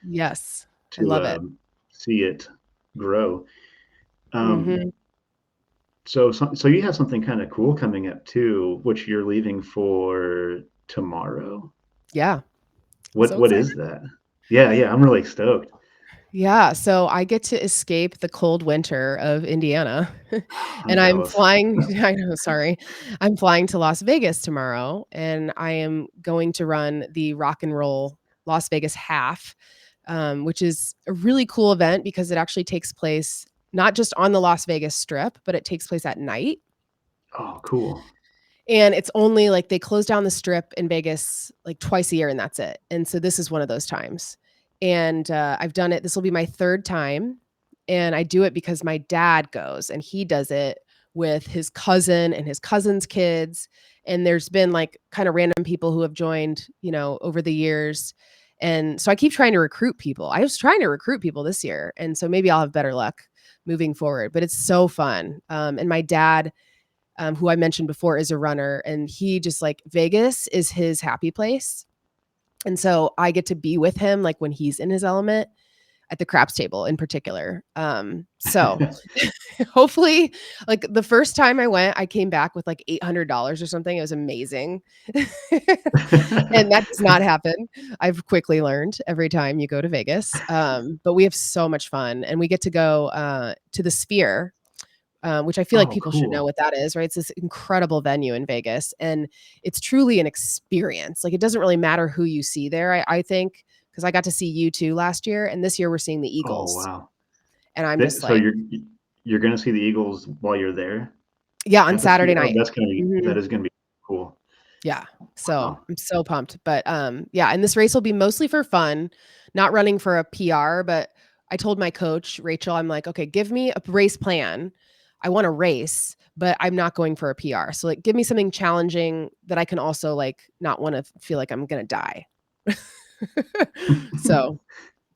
Yes. I to love it. see it grow. Um, Mhm. so you have something kind of cool coming up too, which you're leaving for tomorrow. Yeah. What So what excited. is that? Yeah, I'm really stoked. Yeah, so I get to escape the cold winter of Indiana, I'm and I'm jealous. flying I know, sorry. I'm flying to Las Vegas tomorrow, and I am going to run the Rock and Roll Las Vegas Half, which is a really cool event because it actually takes place not just on the Las Vegas Strip, but it takes place at night. Oh, cool. And it's only like they close down the strip in Vegas like twice a year and that's it. And so this is one of those times. And I've done it. This will be my third time. And I do it because my dad goes and he does it with his cousin and his cousin's kids. And there's been like kind of random people who have joined, over the years. And so I keep trying to recruit people. I was trying to recruit people this year. And so maybe I'll have better luck moving forward. But it's so fun. And my dad, who I mentioned before is a runner, and he just like Vegas is his happy place. And so I get to be with him like when he's in his element at the craps table in particular. So hopefully, like the first time I went, I came back with like $800 or something. It was amazing. And that does not happen. I've quickly learned every time you go to Vegas. But we have so much fun and we get to go to the Sphere, which I feel like Oh, people should know cool. what that is, right? It's this incredible venue in Vegas, and it's truly an experience. Like, it doesn't really matter who you see there, I think, because I got to see you 2 last year, and this year we're seeing the Oh, Eagles, wow. and I'm just So like you're gonna see the Eagles while you're there yeah, on at the Sphere. Saturday Oh, night. that Mhm. is gonna be cool. Yeah. So Wow. I'm so pumped. But yeah, and this race will be mostly for fun, not running for a PR. But I told my coach, Rachel, I'm like, okay, give me a race plan. I want to race, but I'm not going for a PR. So like give me something challenging that I can also like not want to feel like I'm gonna die. So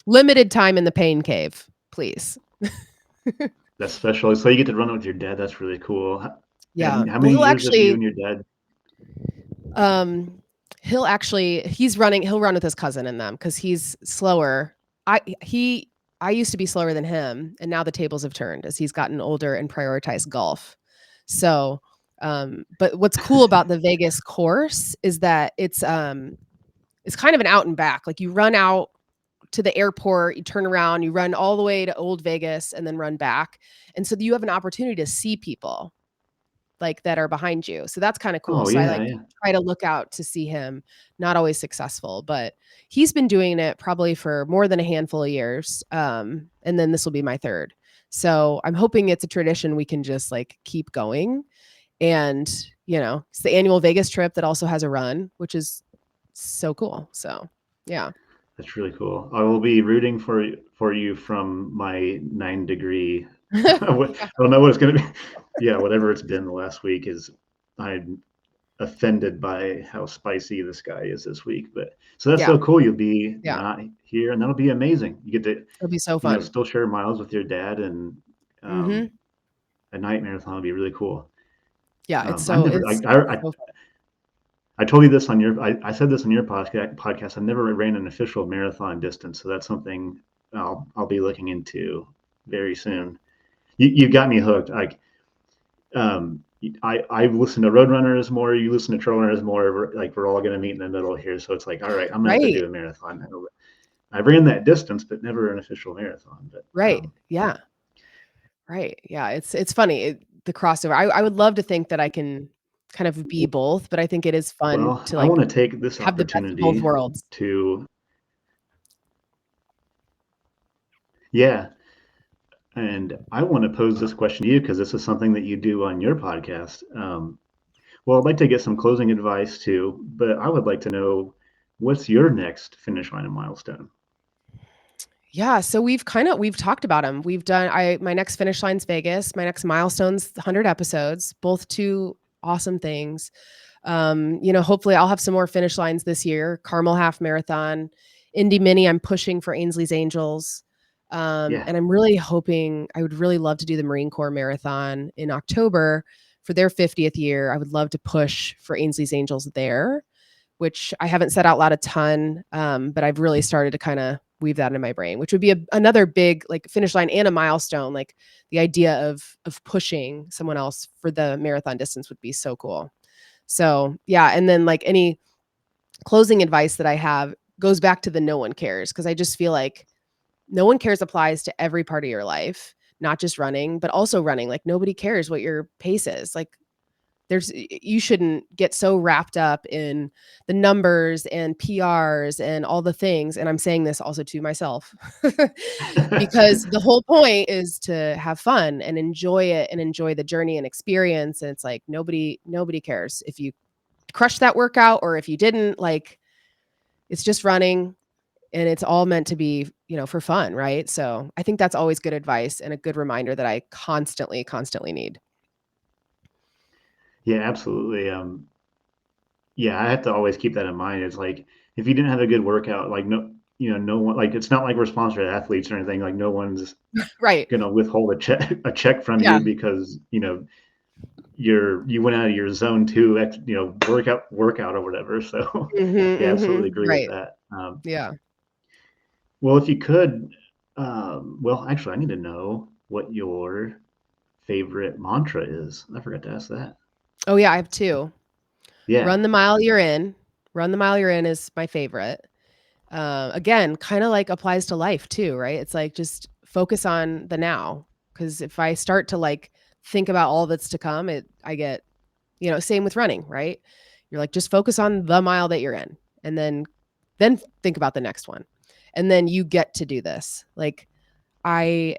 limited time in the pain cave, please. That's special. So you get to run it with your dad. That's really cool. Yeah. And how Well, many years have you and your dad? um he'll run with his cousin in them because he's slower. I he I used to be slower than him, and now the tables have turned as he's gotten older and prioritized golf. So but what's cool about the Vegas course is that it's kind of an out and back. Like you run out to the airport, you turn around, you run all the way to Old Vegas and then run back. And so you have an opportunity to see people like that are behind you. So that's kind of cool. Oh So I yeah, like yeah. try to look out to see him. Not always successful, but he's been doing it probably for more than a handful of years. And then this will be my third. So I'm hoping it's a tradition we can just like keep going. And, it's the annual Vegas trip that also has a run, which is so cool. So yeah. That's really cool. I will be rooting for you from my 9 degree. I don't know what it's going to be. Yeah, whatever it's been the last week is. I'm offended by how spicy the sky is this week. But so that's Yeah. so cool. You'll be Yeah. not here, and that'll be amazing. You get to, It'll be so fun. still share miles with your dad, and Hmm. a night marathon would be really cool. Yeah. I've never. It's so fun. I told you this on your. I said this on your podcast. I've never ran an official marathon distance, so that's something I'll be looking into very soon. You got me hooked. Like I've listened to Roadrunners more. You listen to Trailrunners more. Like we're all going to meet in the middle here. So it's like, all right, I'm going to have to Right. do a marathon. I ran that distance, but never an official marathon. But Right. Yeah. Right. Yeah. It's funny. The crossover. I would love to think that I can kind of be both, but I think it is fun well, to I like want to take this have the best of both opportunity worlds. to, yeah, and I want to pose this question to you because this is something that you do on your podcast. Well, I'd like to get some closing advice too, but I would like to know what's your next finish line and milestone. Yeah, so we've talked about them. We've done I my next finish line's Vegas, my next milestone's 100 episodes, both two awesome things. Hopefully I'll have some more finish lines this year. Carmel Half Marathon, Indy Mini, I'm pushing for Ainsley's Angels. Yeah, And I'm really hoping I would really love to do the Marine Corps Marathon in October for their 50th year. I would love to push for Ainsley's Angels there, which I haven't said out loud a ton, but I've really started to kind of weave that in my brain, which would be another big like finish line and a milestone. Like the idea of pushing someone else for the marathon distance would be so cool. So yeah, and then like any closing advice that I have goes back to the no one cares because I just feel like no one cares applies to every part of your life, not just running, but also running. Like nobody cares what your pace is. Like you shouldn't get so wrapped up in the numbers and PRs and all the things. And I'm saying this also to myself because the whole point is to have fun and enjoy it and enjoy the journey and experience. And it's like nobody cares if you crush that workout or if you didn't. Like it's just running and it's all meant to be, for fun, right? So I think that's always good advice and a good reminder that I constantly need. yeah, absolutely. Yeah, I have to always keep that in mind. It's like if you didn't have a good workout, like no one, like it's not like we're sponsored athletes or anything. Like no one's Right. gonna withhold a check from Yeah. you because you went out of your zone two, workout or whatever. So Mhm, yeah, absolutely mhm. agree with Right. that. Yeah. Well, if you could, well, actually, I need to know what your favorite mantra is. I forgot to ask that. Oh, yeah, I have 2. Yeah, Run the mile you're in. Run the mile you're in is my favorite. Again, kinda, like, applies to life too, right? It's like, just focus on the now. Because if I start to, like, think about all that's to come, I get same with running, right? You're like, just focus on the mile that you're in, and then think about the next one. And then you get to do this. Like, I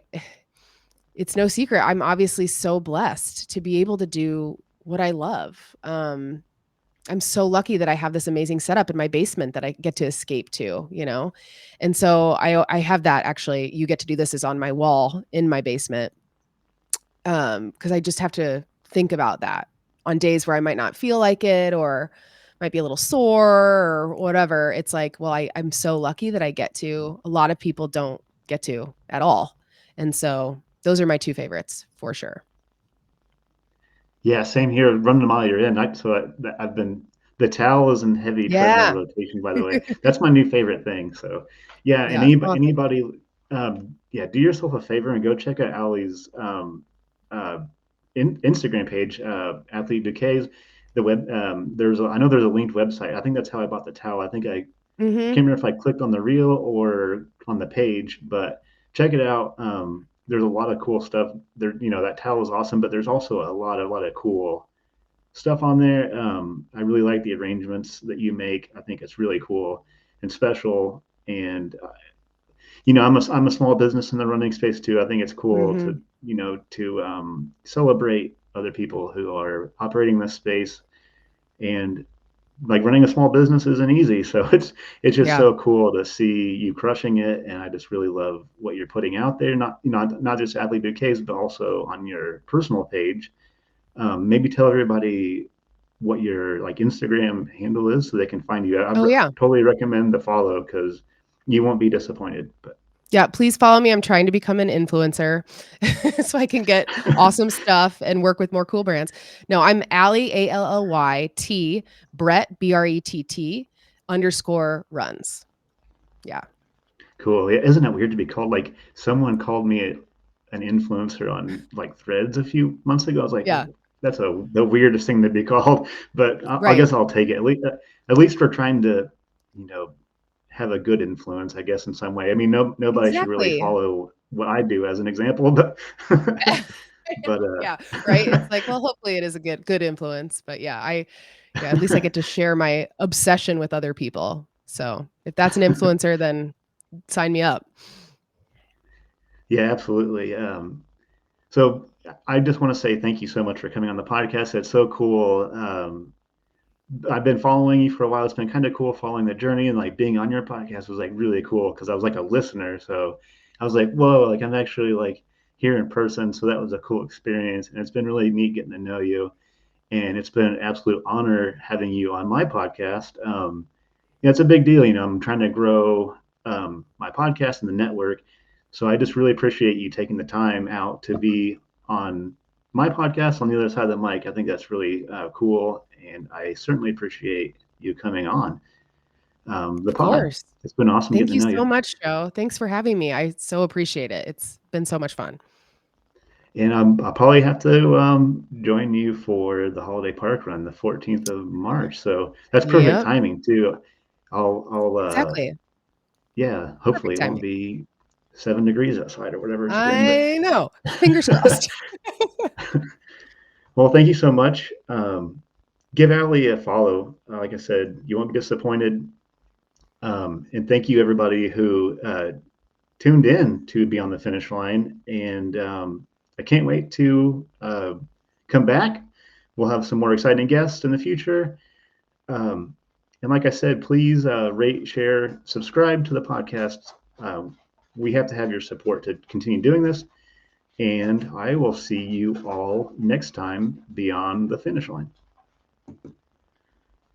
it's no secret, I'm obviously so blessed to be able to do what I love. I'm so lucky that I have this amazing setup in my basement that I get to escape to, you know? And so I have that actually. You get to do this is on my wall in my basement. Because I just have to think about that on days where I might not feel like it or might be a little sore or whatever. It's like, well, I'm so lucky that I get to. A lot of people don't get to at all. And so those are my two favorites for sure. Yeah, same here. Running a mile you're in. I've been the towel is in heavy treadmill Yeah. rotation. By the way, that's my new favorite thing. So, yeah, and Yeah. Oh, thank you. anybody, yeah, do yourself a favor and go check out Allie's uh, Instagram page, Athlete Decays. The web, I know there's a linked website. I think that's how I bought the towel. I Mhm. can't remember if I clicked on the reel or on the page, but check it out. There's a lot of cool stuff there. That towel is awesome, but there's also a lot of cool stuff on there. I really like the arrangements that you make. I think it's really cool and special. And I'm a small business in the running space too. I think it's cool Mhm. to celebrate other people who are operating this space. And like running a small business isn't easy, so it's just Yeah. so cool to see you crushing it. And I just really love what you're putting out there, not just athlete bouquets, but also on your personal page. Maybe tell everybody what your like Instagram handle is so they can find you. Oh, yeah. Totally recommend the follow because you won't be disappointed. But Yeah, please follow me. I'm trying to become an influencer so I can get awesome stuff and work with more cool brands. No, I'm Allie, ALLYT, Brett, BRETT _ runs. Yeah. cool. Yeah, isn't it weird to be called like someone called me an influencer on like Threads a few months ago? I was like, Yeah. that's the weirdest thing to be called, but I Right. guess I'll take it. At least for trying to, you know, have a good influence, I guess, in some way. I mean, nobody should really Exactly. follow what I do as an example, but but Yeah, right? It's like, well, hopefully it is a good influence, but yeah, at least I get to share my obsession with other people. So, if that's an influencer, then sign me up. yeah, absolutely. So I just want to say thank you so much for coming on the podcast. It's so cool. I've been following you for a while. It's been kind of cool following the journey, and like being on your podcast was like really cool because I was like a listener. So I was like, whoa, like I'm actually like here in person. So that was a cool experience. And it's been really neat getting to know you. And it's been an absolute honor having you on my podcast. Yeah, it's a big deal. I'm trying to grow my podcast and the network. So I just really appreciate you taking the time out to be on my podcast on the other side of the mic. I think that's really cool. And I certainly appreciate you coming on the Of pod. course. It's been awesome Thank getting to you know so you. much, Joe. Thanks for having me. I so appreciate it. It's been so much fun. And I'll probably have to join you for the holiday park run, the 14th of March. So that's perfect Yep, timing too. I'll exactly. yeah, Perfect hopefully it won't timing. be 7 degrees outside or whatever it's been. But I know. Fingers crossed. well, thank you so much. Give Allie a follow. Like I said, you won't be disappointed. And thank you everybody who tuned in to be on the finish line. And I can't wait to come back. We'll have some more exciting guests in the future. Um, and like I said, please rate, share, subscribe to the podcast. We have to have your support to continue doing this. And I will see you all next time beyond the finish line.